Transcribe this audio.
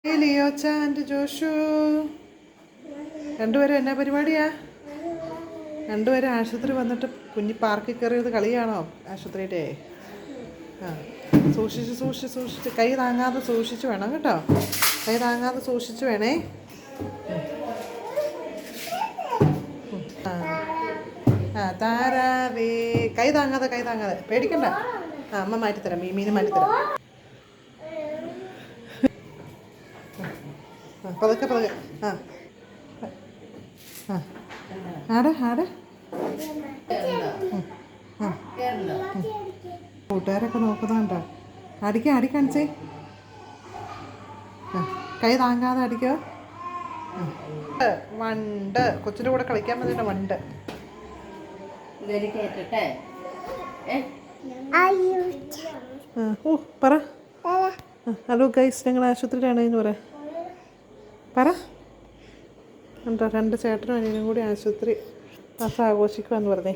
ലിയോച്ച and ജോഷു രണ്ടുപേരും എന്നാ പരിപാടിയാ? രണ്ടുപേരും ആശുപത്രി വന്നിട്ട് കുഞ്ഞി പാർക്കിൽ കയറിയത് കളിയാണോ ആശുപത്രിയുടെ? ആ, സൂക്ഷിച്ച് കൈ താങ്ങാതെ സൂക്ഷിച്ച് വേണം കേട്ടോ. കൈ താങ്ങാതെ സൂക്ഷിച്ച് വേണേ. ആ ആ താരാവേ, കൈ താങ്ങാതെ പേടിക്കണ്ട. ആ, അമ്മ മാറ്റിത്തരാം, മീമീനെ മാറ്റിത്തരാം. പതുക്കെ ആ ആ ആടെ കൂട്ടുകാരൊക്കെ നോക്കുന്നുണ്ടോ? അടിക്കാണിച്ചേ. ആ, കൈ താങ്ങാതെ അടിക്കോ. വണ്ട് കൊച്ചിൻ്റെ കൂടെ കളിക്കാൻ പറ്റില്ല. വണ്ട് ഓ പറ. ഹലോ ഗൈസ്, ഞങ്ങൾ ആശുപത്രിയിലാണെന്ന് പറ. എന്താ, രണ്ട് ചേട്ടനും അനിയനും കൂടി ആശുപത്രി മാസം ആഘോഷിക്കുമെന്ന് പറഞ്ഞേ.